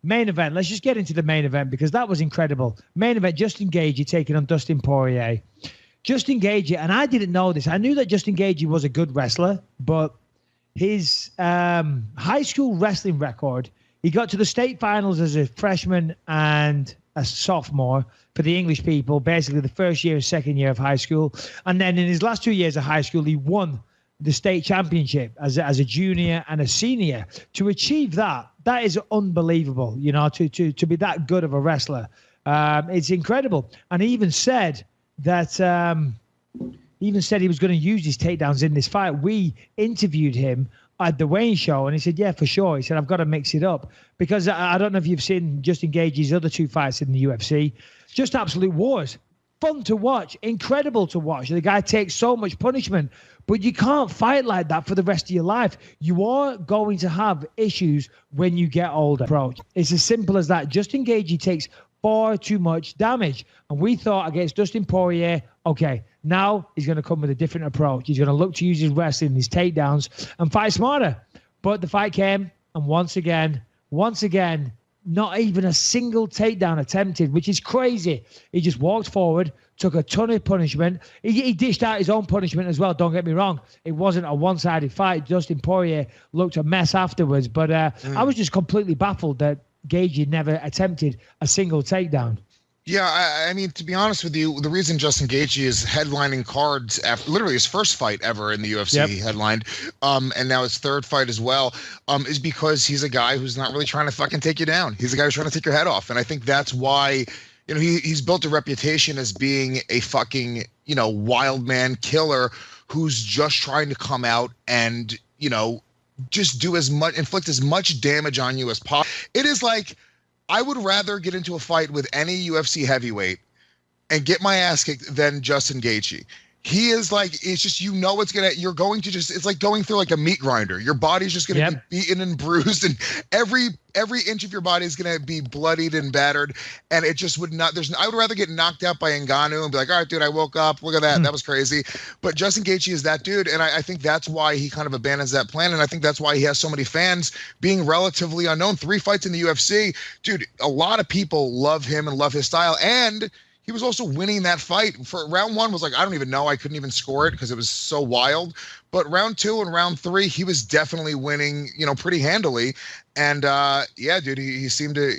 main event. Let's just get into the main event because that was incredible. Main event, Justin Gaethje taking on Dustin Poirier. Justin Gaethje, and I didn't know this. I knew that Justin Gaethje was a good wrestler, but his high school wrestling record, he got to the state finals as a freshman and a sophomore for the English people, basically the first year and second year of high school. And then in his last 2 years of high school, he won the state championship as a junior and a senior. To achieve that is unbelievable, to be that good of a wrestler. It's incredible. And he even said that he was going to use his takedowns in this fight. We interviewed him at the Wayne show, and he said, yeah, for sure. He said, I've got to mix it up. Because I don't know if you've seen Justin Gaethje's other 2 fights in the UFC. Just absolute wars. Fun to watch. Incredible to watch. The guy takes so much punishment, but you can't fight like that for the rest of your life. You are going to have issues when you get older. Approach. It's as simple as that. Justin Gaethje takes far too much damage. And we thought against Dustin Poirier, okay, now he's going to come with a different approach. He's going to look to use his wrestling, his takedowns, and fight smarter. But the fight came, and once again, not even a single takedown attempted, which is crazy. He just walked forward, took a ton of punishment. He dished out his own punishment as well, don't get me wrong. It wasn't a one-sided fight. Dustin Poirier looked a mess afterwards. But I was just completely baffled that Gaethje never attempted a single takedown. Yeah, I mean, to be honest with you, the reason Justin Gaethje is headlining cards after literally his first fight ever in the UFC, he headlined, and now his third fight as well, is because he's a guy who's not really trying to fucking take you down. He's a guy who's trying to take your head off. And I think that's why, he's built a reputation as being a fucking, wild man killer who's just trying to come out and, just inflict as much damage on you as possible. It is like, I would rather get into a fight with any UFC heavyweight and get my ass kicked than Justin Gaethje. He is like, it's just, you're going to just, it's like going through like a meat grinder. Your body's just going to be beaten and bruised, and every inch of your body is going to be bloodied and battered. And it just would not, I would rather get knocked out by Ngannou and be like, all right, dude, I woke up. Look at that. That was crazy. But Justin Gaethje is that dude. And I think that's why he kind of abandons that plan. And I think that's why he has so many fans being relatively unknown. 3 fights in the UFC. Dude, a lot of people love him and love his style. And he was also winning that fight. For round 1 was like, I don't even know. I couldn't even score it because it was so wild. But round 2 and round 3, he was definitely winning, pretty handily. And yeah, dude, he seemed to,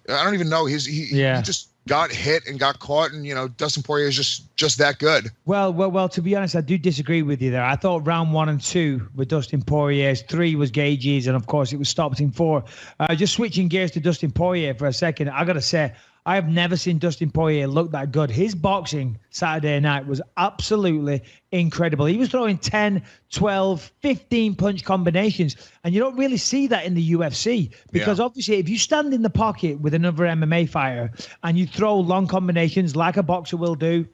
I don't even know. He just got hit and got caught, and Dustin Poirier is just that good. Well. To be honest, I do disagree with you there. I thought round 1 and 2 were Dustin Poirier's, 3 was Gaethje's, and of course it was stopped in 4. Just switching gears to Dustin Poirier for a second, I gotta say, I have never seen Dustin Poirier look that good. His boxing Saturday night was absolutely incredible. He was throwing 10, 12, 15 punch combinations. And you don't really see that in the UFC because obviously if you stand in the pocket with another MMA fighter and you throw long combinations like a boxer will do,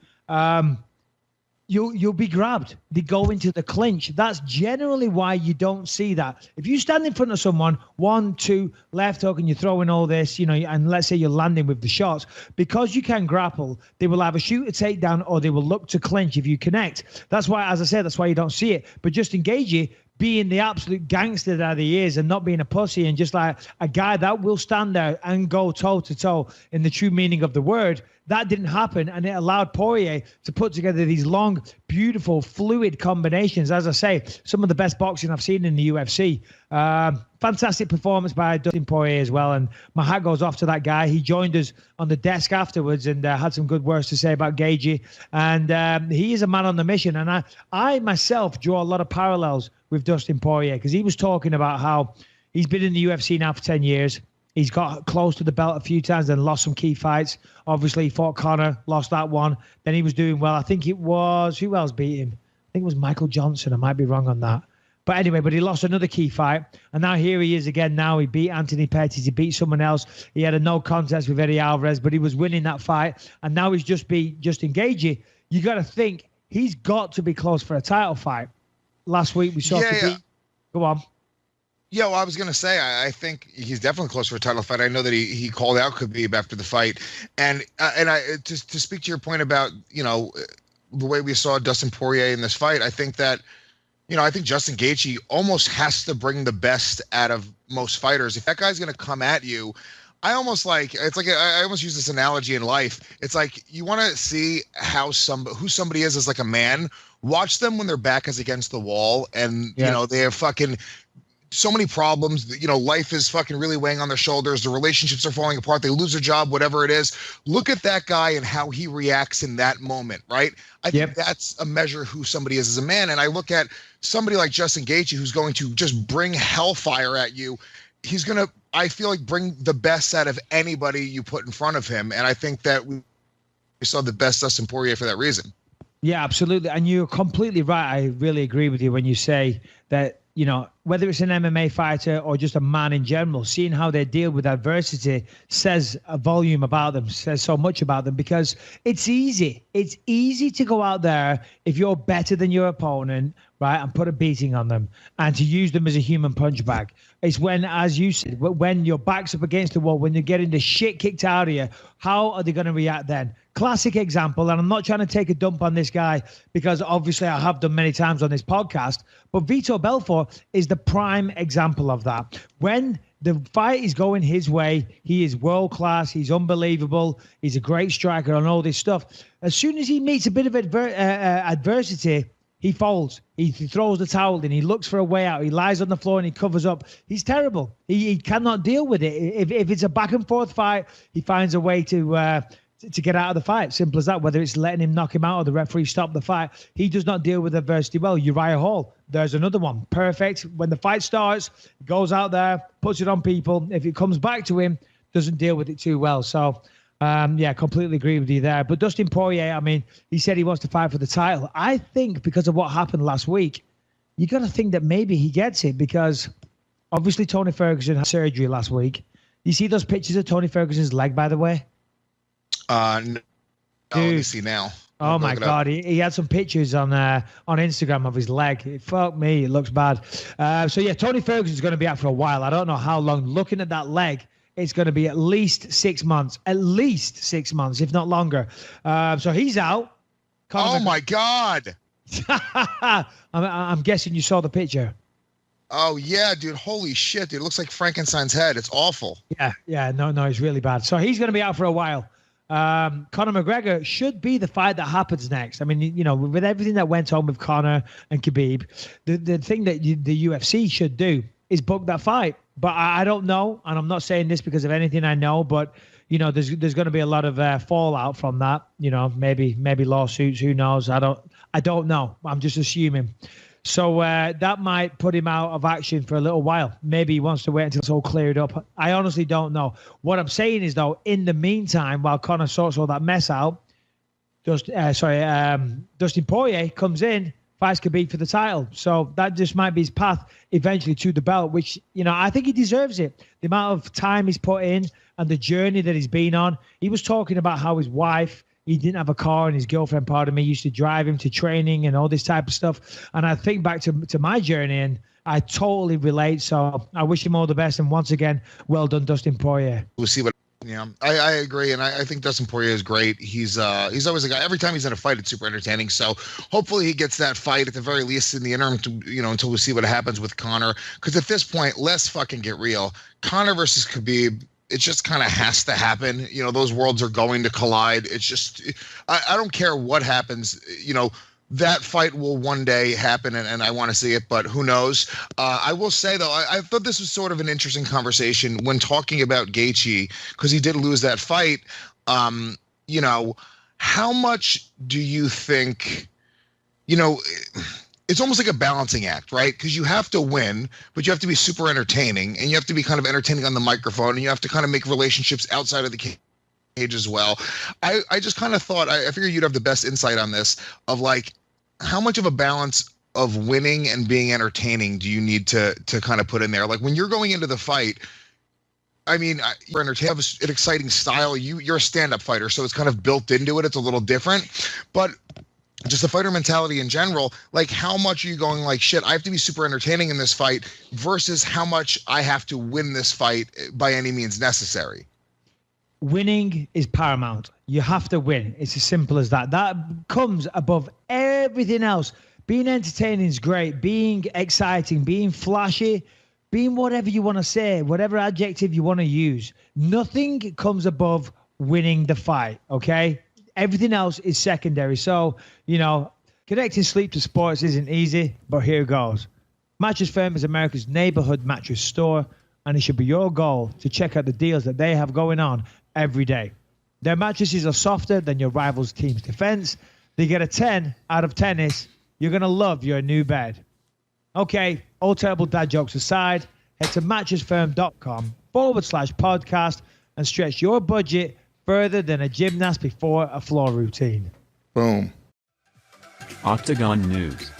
you'll be grabbed. They go into the clinch. That's generally why you don't see that. If you stand in front of someone, 1, 2, left hook, and you're throwing all this, and let's say you're landing with the shots, because you can grapple, they will either shoot a takedown or they will look to clinch if you connect. That's why, as I said, that's why you don't see it. But Justin Gaethje, being the absolute gangster that he is and not being a pussy and just like a guy that will stand there and go toe-to-toe in the true meaning of the word, that didn't happen, and it allowed Poirier to put together these long, beautiful, fluid combinations. As I say, some of the best boxing I've seen in the UFC. Fantastic performance by Dustin Poirier as well, and my hat goes off to that guy. He joined us on the desk afterwards and had some good words to say about Gaethje, and he is a man on the mission, and I myself draw a lot of parallels with Dustin Poirier because he was talking about how he's been in the UFC now for 10 years. He's got close to the belt a few times and lost some key fights. Obviously, he fought Conor, lost that one. Then he was doing well. I think it was, who else beat him? I think it was Michael Johnson. I might be wrong on that. But anyway, he lost another key fight. And now here he is again now. He beat Anthony Pettis. He beat someone else. He had a no contest with Eddie Alvarez, but he was winning that fight. And now he's just beat Justin Gaethje. You got to think he's got to be close for a title fight. Last week we saw Khabib. Go on. Yeah, well, I was going to say, I think he's definitely close for a title fight. I know that he called out Khabib after the fight. And to speak to your point about, the way we saw Dustin Poirier in this fight, I think that, I think Justin Gaethje almost has to bring the best out of most fighters. If that guy's going to come at you, I almost like it's like I almost use this analogy in life. It's like you want to see who somebody is as like a man. Watch them when their back is against the wall, and you know they have fucking so many problems. You know, life is fucking really weighing on their shoulders. The relationships are falling apart. They lose their job, whatever it is. Look at that guy and how he reacts in that moment, right? I think that's a measure of who somebody is as a man. And I look at somebody like Justin Gaethje, who's going to just bring hellfire at you. He's going to, I feel like, bring the best out of anybody you put in front of him. And I think that we saw the best Dustin Poirier for that reason. Yeah, absolutely. And you're completely right. I really agree with you when you say that, you know, whether it's an MMA fighter or just a man in general, seeing how they deal with adversity says a volume about them, says so much about them, because it's easy. It's easy to go out there if you're better than your opponent, right, and put a beating on them and to use them as a human punch bag. It's when, as you said, when your back's up against the wall, when you're getting the shit kicked out of you, how are they going to react then? Classic example, and I'm not trying to take a dump on this guy because obviously I have done many times on this podcast, but Vitor Belfort is the prime example of that. When the fight is going his way, he is world class, he's unbelievable, he's a great striker and all this stuff. As soon as he meets a bit of adversity, he folds. He throws the towel in. He looks for a way out. He lies on the floor and he covers up. He's terrible. He cannot deal with it. If it's a back and forth fight, he finds a way to get out of the fight. Simple as that. Whether it's letting him knock him out or the referee stop the fight, he does not deal with adversity well. Uriah Hall, there's another one. Perfect. When the fight starts, goes out there, puts it on people. If it comes back to him, doesn't deal with it too well. So, yeah, completely agree with you there. But Dustin Poirier, I mean, he said he wants to fight for the title. I think because of what happened last week, you got to think that maybe he gets it, because obviously Tony Ferguson had surgery last week. You see those pictures of Tony Ferguson's leg, by the way? No. Dude, let me see now. Oh my God, he had some pictures on Instagram of his leg. Fuck me, it looks bad. So yeah, Tony Ferguson's going to be out for a while. I don't know how long. Looking at that leg, it's going to be at least 6 months, if not longer. So he's out. Oh my God. I'm guessing you saw the picture. Oh yeah, dude! Holy shit, dude! It looks like Frankenstein's head. It's awful. Yeah. No, it's really bad. So he's going to be out for a while. Conor McGregor should be the fight that happens next. I mean, you know, with everything that went on with Conor and Khabib, the thing that the UFC should do is book that fight. But I don't know, and I'm not saying this because of anything I know, but you know, there's going to be a lot of fallout from that. You know, maybe lawsuits. Who knows? I don't know. I'm just assuming. So that might put him out of action for a little while. Maybe he wants to wait until it's all cleared up. I honestly don't know. What I'm saying is, though, in the meantime, while Conor sorts all that mess out, Dustin Poirier comes in, fights Khabib for the title. So that just might be his path eventually to the belt, which, you know, I think he deserves it. The amount of time he's put in and the journey that he's been on. He was talking about how his wife, he didn't have a car, and his girlfriend, pardon me, used to drive him to training and all this type of stuff. And I think back to my journey, and I totally relate. So I wish him all the best. And once again, well done, Dustin Poirier. We'll see what. Yeah, I agree, and I think Dustin Poirier is great. He's always a guy. Every time he's in a fight, it's super entertaining. So hopefully he gets that fight at the very least in the interim, until we see what happens with Conor. Because at this point, let's fucking get real. Conor versus Khabib. It just kind of has to happen. You know, those worlds are going to collide. It's just, I don't care what happens. You know, that fight will one day happen, and I want to see it, but who knows? I will say, though, I thought this was sort of an interesting conversation when talking about Gaethje, because he did lose that fight. You know, how much do you think, you know, it's almost like a balancing act, right? Because you have to win, but you have to be super entertaining, and you have to be kind of entertaining on the microphone, and you have to kind of make relationships outside of the cage as well. I just kind of thought, I figured you'd have the best insight on this, of like, how much of a balance of winning and being entertaining do you need to kind of put in there? Like when you're going into the fight, I mean, you're entertaining, have an exciting style. You're a stand-up fighter, so it's kind of built into it. It's a little different, but just the fighter mentality in general, like how much are you going like, shit, I have to be super entertaining in this fight versus how much I have to win this fight by any means necessary? Winning is paramount. You have to win. It's as simple as that. That comes above everything else. Being entertaining is great. Being exciting, being flashy, being whatever you want to say, whatever adjective you want to use. Nothing comes above winning the fight, okay? Everything else is secondary. So, connecting sleep to sports isn't easy, but here goes. Mattress Firm is America's neighborhood mattress store, and it should be your goal to check out the deals that they have going on every day. Their mattresses are softer than your rival's team's defense. They get a 10 out of tennis. You're going to love your new bed. Okay, all terrible dad jokes aside, head to mattressfirm.com/podcast and stretch your budget further than a gymnast before a floor routine. Boom. Octagon News.